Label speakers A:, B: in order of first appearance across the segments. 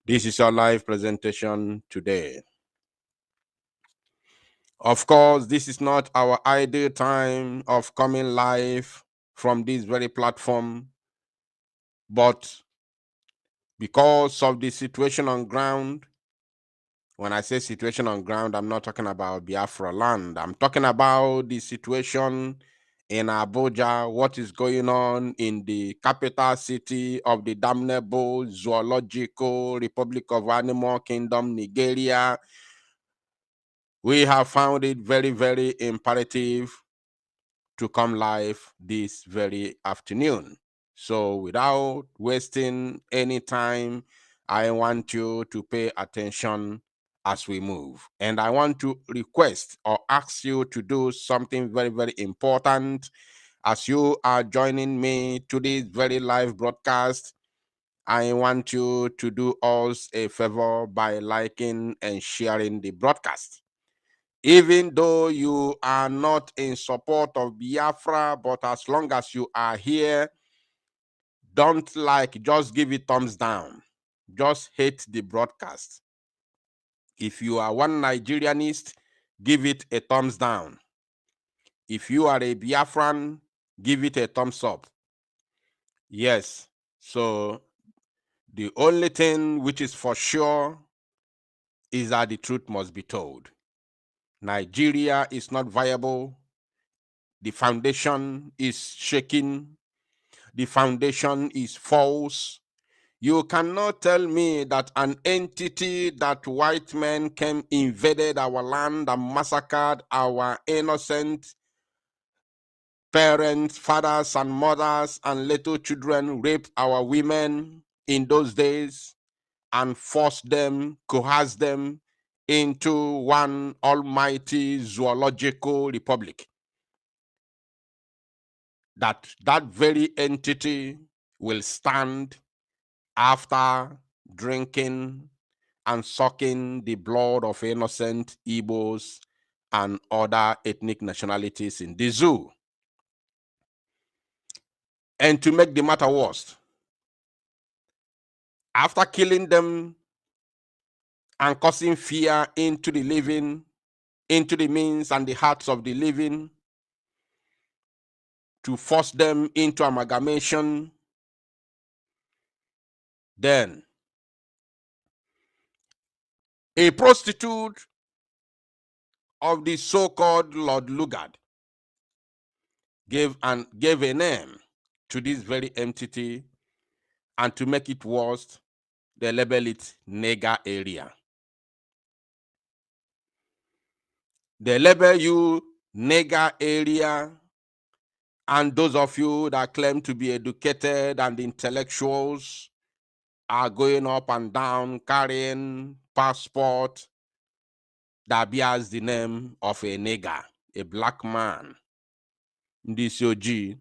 A: This is your live presentation today. Of course, this is not our ideal time of coming live from this very platform, but because of the situation on ground, when I say situation on ground, I'm not talking about Biafra land. I'm talking about the situation in Abuja, what is going on in the capital city of the damnable zoological Republic of Animal Kingdom, Nigeria. We have found it very, very imperative to come live this very afternoon. So without wasting any time, I want you to pay attention as we move. And I want to request or ask you to do something very, very important. As you are joining me to this very live broadcast, I want you to do us a favor by liking and sharing the broadcast. Even though you are not in support of Biafra, but as long as you are here, don't like, just give it thumbs down. Just hate the broadcast. If you are one Nigerianist, give it a thumbs down. If you are a Biafran, give it a thumbs up. Yes, so the only thing which is for sure is that the truth must be told. Nigeria is not viable. The foundation is shaking. The foundation is false. You cannot tell me that an entity that white men came, invaded our land and massacred our innocent parents, fathers and mothers and little children, raped our women in those days and forced them, coerced them into one almighty zoological republic. That very entity will stand after drinking and sucking the blood of innocent Igbos and other ethnic nationalities in the zoo. And to make the matter worse, after killing them and causing fear into the living, into the minds and the hearts of the living, to force them into amalgamation, then a prostitute of the so-called Lord Lugard gave a name to this very entity, and to make it worse, they label it nigger area. They label you nigger area, and those of you that claim to be educated and intellectuals are going up and down carrying passport that bears the name of a nigger, a black man, this OG.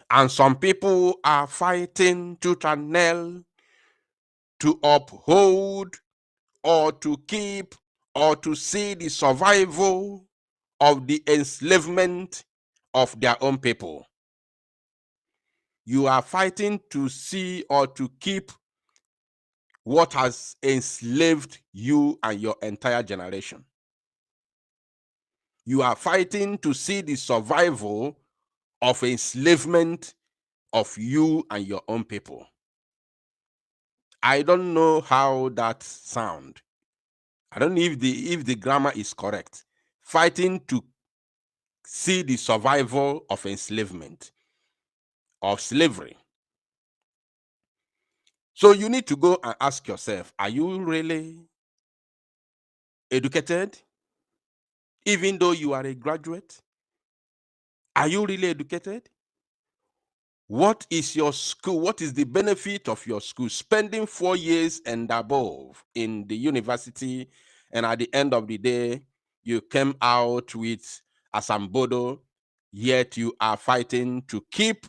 A: And some people are fighting tooth and nail to uphold or to keep or to see the survival of the enslavement of their own people. You are fighting to see or to keep what has enslaved you and your entire generation. You are fighting to see the survival of enslavement of you and your own people. I don't know how that sounds. I don't know if the grammar is correct. Fighting to see the survival of enslavement, of slavery. So you need to go and ask yourself, are you really educated? Even though you are a graduate, are you really educated? What is your school? What is the benefit of your school? Spending 4 years and above in the university, and at the end of the day, you came out with Asambodo, yet you are fighting to keep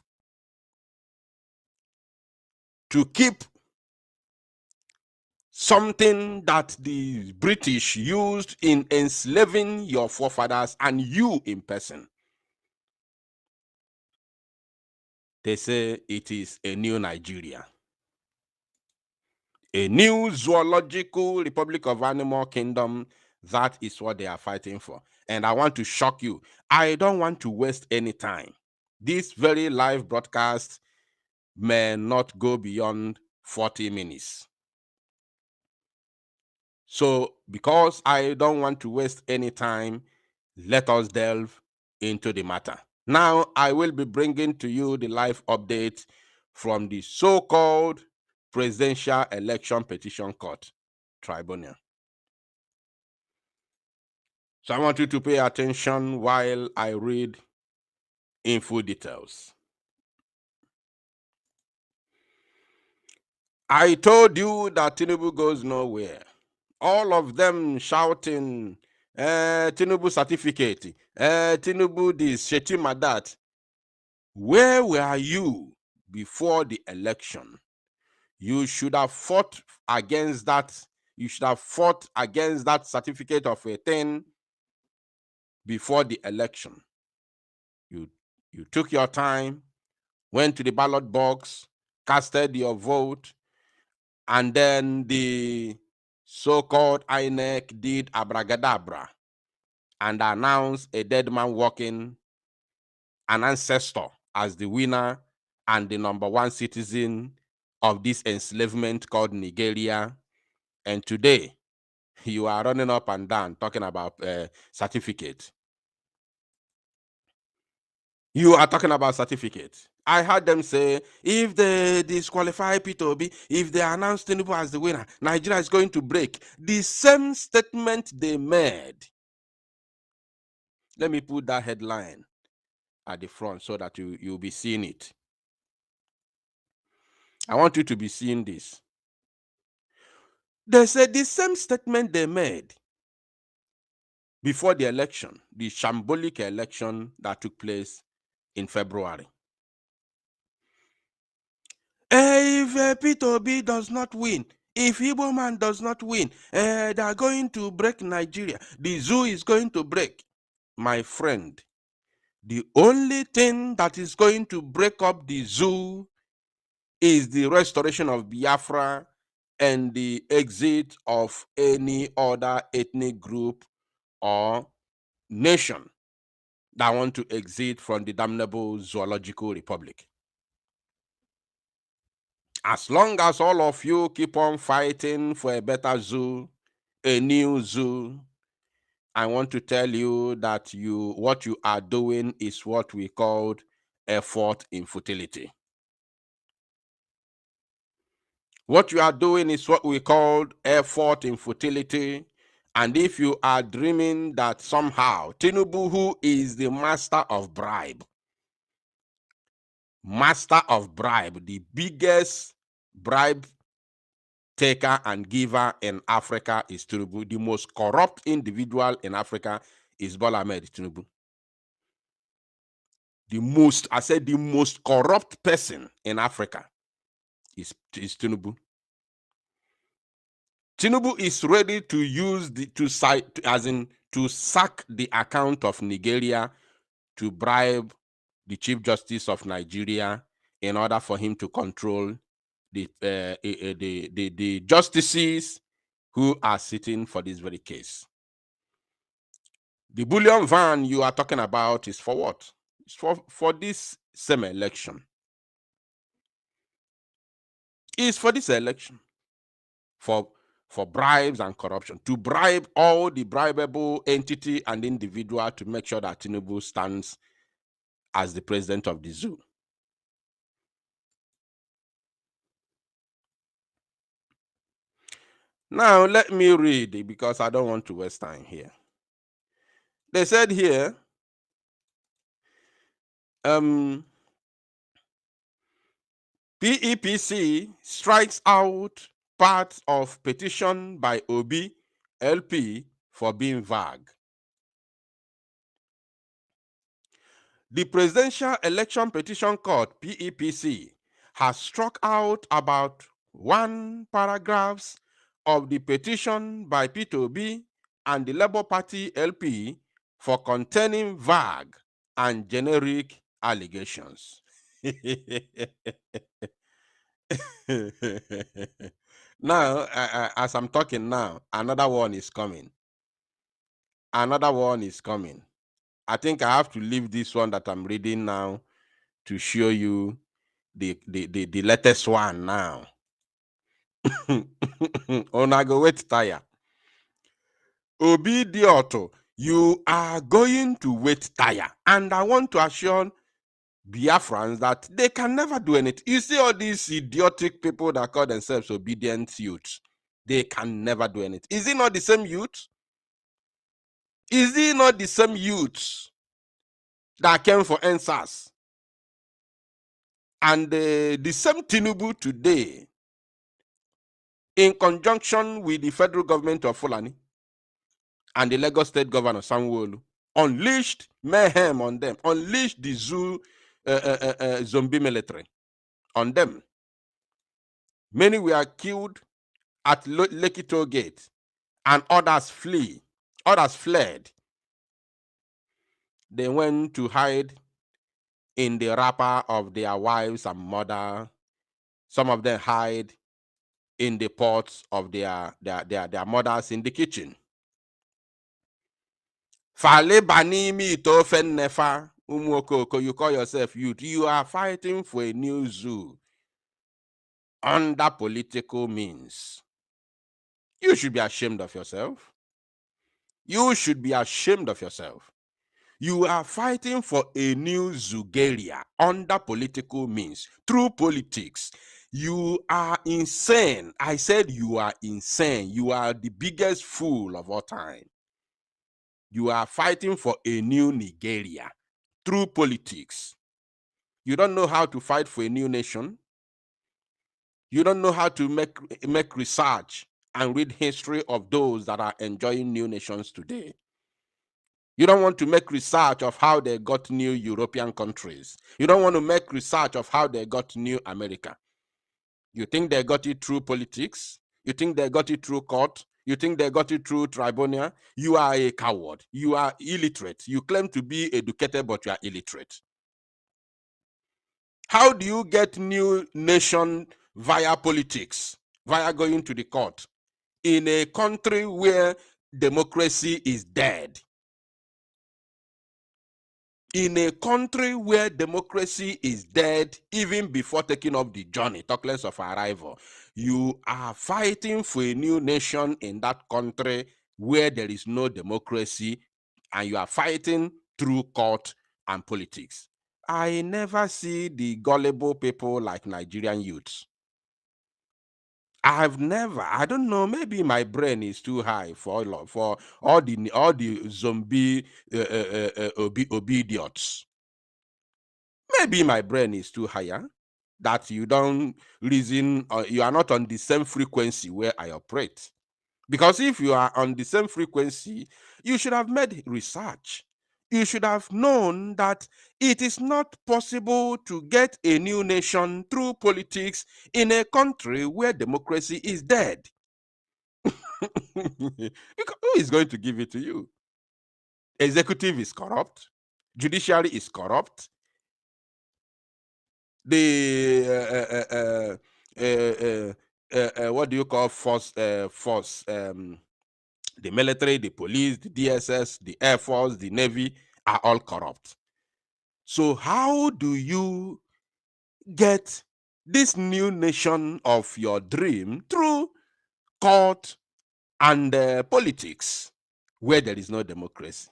A: something that the British used in enslaving your forefathers and you in person. They say it is a new Nigeria. A new zoological republic of animal kingdom. That is what they are fighting for. And I want to shock you. I don't want to waste any time. This very live broadcast may not go beyond 40 minutes. So, because I don't want to waste any time, let us delve into the matter. Now, I will be bringing to you the live update from the so-called Presidential Election Petition Court Tribunal. So I want you to pay attention while I read info details. I told you that Tinubu goes nowhere. All of them shouting, Tinubu certificate, Tinubu this, Shetima that. Where were you before the election? You should have fought against that. You should have fought against that certificate of a thing before the election. You took your time, went to the ballot box, casted your vote, and then the so-called INEC did abracadabra and announced a dead man walking, an ancestor, as the winner and the number one citizen of this enslavement called Nigeria. And today, you are running up and down talking about certificate. You are talking about certificate. I heard them say, if they disqualify P2B, if they announce Tinubu as the winner, Nigeria is going to break. The same statement they made. Let me put that headline at the front so that you'll be seeing it. I want you to be seeing this. They said the same statement they made before the election, the shambolic election that took place in February. If P2B does not win, if Igbo man does not win, they are going to break Nigeria. The zoo is going to break. My friend, the only thing that is going to break up the zoo is the restoration of Biafra and the exit of any other ethnic group or nation that want to exit from the damnable zoological republic. As long as all of you keep on fighting for a better zoo, a new zoo, I want to tell you that what you are doing is what we call effort in futility. What you are doing is what we call effort in futility. And if you are dreaming that somehow Tinubu, who is the master of bribe, the biggest bribe taker and giver in Africa is Tinubu. The most corrupt individual in Africa is Bola Tinubu. The most corrupt person in Africa is Tinubu. Tinubu is ready to use to sack the account of Nigeria to bribe the Chief Justice of Nigeria in order for him to control the justices who are sitting for this very case. The bullion van you are talking about is for what? It's for this same election. It's for this election. For bribes and corruption. To bribe all the bribable entity and individual to make sure that Tinubu stands as the president of the zoo. Now, let me read because I don't want to waste time here. They said here, PEPC strikes out part of petition by Obi LP for being vague. The Presidential Election Petition Court, PEPC, has struck out about 1 paragraph of the petition by P2B and the Labour Party LP for containing vague and generic allegations. Now, as I'm talking now, another one is coming. Another one is coming. I think I have to leave this one that I'm reading now to show you the latest one now. Ona go wait tire. Obidioto, you are going to wait tire. And I want to assure Biafrans that they can never do anything. You see all these idiotic people that call themselves obedient youths. They can never do anything. Is it not the same youth? Is it not the same youths that came for NSAS? And the same Tinubu today, in conjunction with the federal government of Fulani and the Lagos State Governor Sanwo-Olu, unleashed mayhem on them, unleashed the zombie military on them. Many were killed at Lekki Toll Gate, and others fled. They went to hide in the wrapper of their wives and mother. Some of them hide in the pots of their mothers in the kitchen. You call yourself youth. You are fighting for a new zoo under political means. You should be ashamed of yourself. You should be ashamed of yourself. You are fighting for a new Zugeria under political means, through politics. You are insane. I said you are insane. You are the biggest fool of all time. You are fighting for a new Nigeria through politics. You don't know how to fight for a new nation. You don't know how to make research and read history of those that are enjoying new nations today. You don't want to make research of how they got new European countries. You don't want to make research of how they got new America. You think they got it through politics? You think they got it through court? You think they got it through tribunal? You are a coward. You are illiterate. You claim to be educated, but you are illiterate. How do you get new nation via politics, via going to the court, in a country where democracy is dead? In a country where democracy is dead, even before taking up the journey, talk less of arrival, you are fighting for a new nation in that country where there is no democracy, and you are fighting through court and politics. I never see the gullible people like Nigerian youths. I don't know, maybe my brain is too high for all the zombie obediots. Maybe my brain is too higher, that you don't reason, or you are not on the same frequency where I operate. Because if you are on the same frequency, you should have made research. You should have known that it is not possible to get a new nation through politics in a country where democracy is dead. Who is going to give it to you? Executive is corrupt. Judiciary is corrupt. The what do you call force? The military, the police, the DSS, the Air Force, the Navy are all corrupt. So how do you get this new nation of your dream through court and politics where there is no democracy?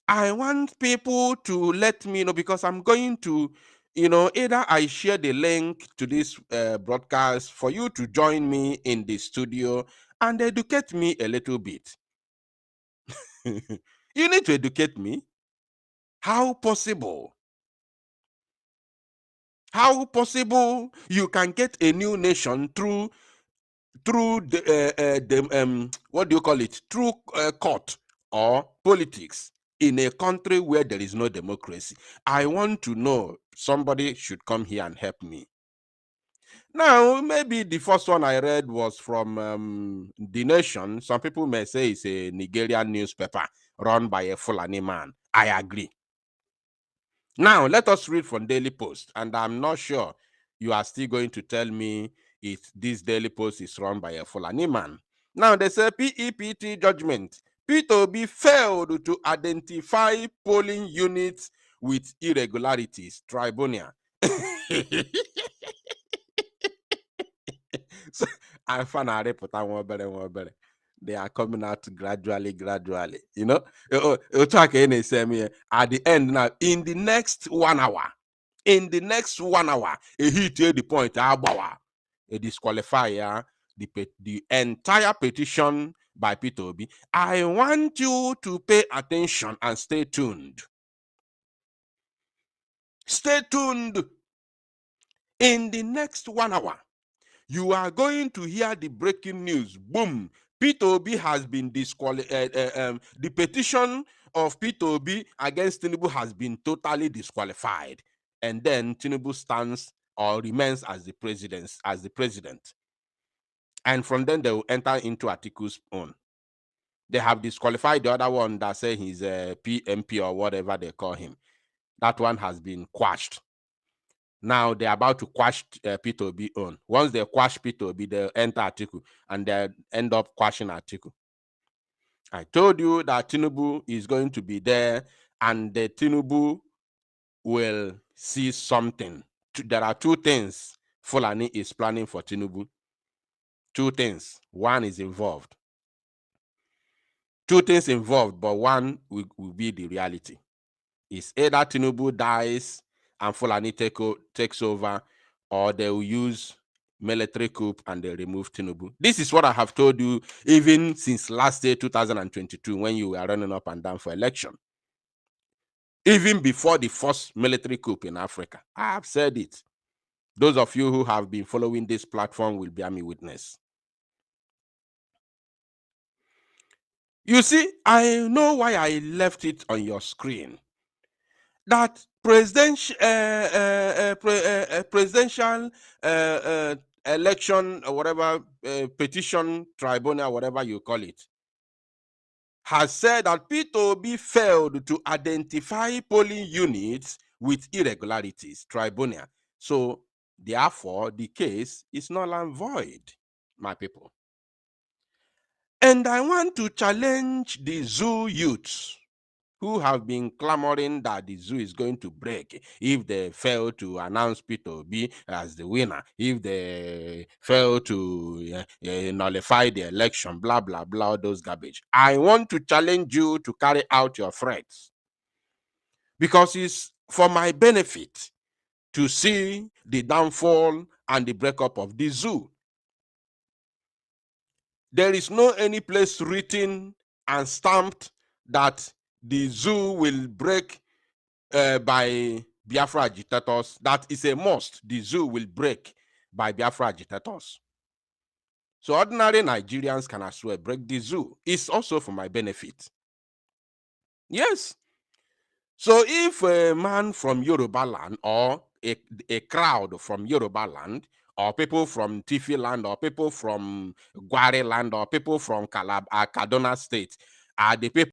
A: I want people to let me know, because I'm going to, either I share the link to this broadcast for you to join me in the studio and educate me a little bit. You need to educate me. How possible? How possible you can get a new nation through what do you call it? Through court or politics in a country where there is no democracy? I want to know. Somebody should come here and help me. Now, maybe the first one I read was from The Nation. Some people may say it's a Nigerian newspaper run by a Fulani man. I agree. Now, let us read from Daily Post, and I'm not sure you are still going to tell me this Daily Post is run by a Fulani man. Now they say PEPT judgment. P2B failed to identify polling units with irregularities. Tribunal. So, I found out one better. They are coming out gradually. You know, at the end now, in the next 1 hour, a hit to the point, a disqualifier, the entire petition by P2B. I want you to pay attention and stay tuned. Stay tuned. In the next 1 hour, you are going to hear the breaking news. Boom. P2B has been disqualified. The petition of P2B against Tinubu has been totally disqualified. And then Tinubu stands or remains as the president. And from then they will enter into Atiku's own. They have disqualified the other one that say he's a PMP or whatever they call him. That one has been quashed. Now they're about to quash P2B on. Once they quash P2B, they'll enter Atiku and they end up quashing Atiku. I told you that Tinubu is going to be there and the Tinubu will see something. There are two things Fulani is planning for Tinubu. Two things. One is involved. Two things involved, but one will be the reality. It's either Tinubu dies and Fulani takes over, or they will use military coup and they remove Tinubu. This is what I have told you even since last year, 2022, when you were running up and down for election. Even before the first military coup in Africa. I have said it. Those of you who have been following this platform will bear me witness. You see, I know why I left it on your screen. That presidential election or whatever petition tribunal, whatever you call it, has said that P2B failed to identify polling units with irregularities. Tribunal. So therefore, the case is null and void, my people. And I want to challenge the zoo youths who have been clamoring that the zoo is going to break if they fail to announce P2B as the winner, if they fail to nullify the election, blah, blah, blah, all those garbage. I want to challenge you to carry out your threats because it's for my benefit to see the downfall and the breakup of the zoo. There is no any place written and stamped that the zoo will break by Biafra agitators. That is a must. The zoo will break by Biafra agitators. So ordinary Nigerians can as well break the zoo. It's also for my benefit. Yes. So if a man from Yoruba land or a crowd from Yoruba land or people from Tifi land or people from Gware land or people from Kaduna state are the people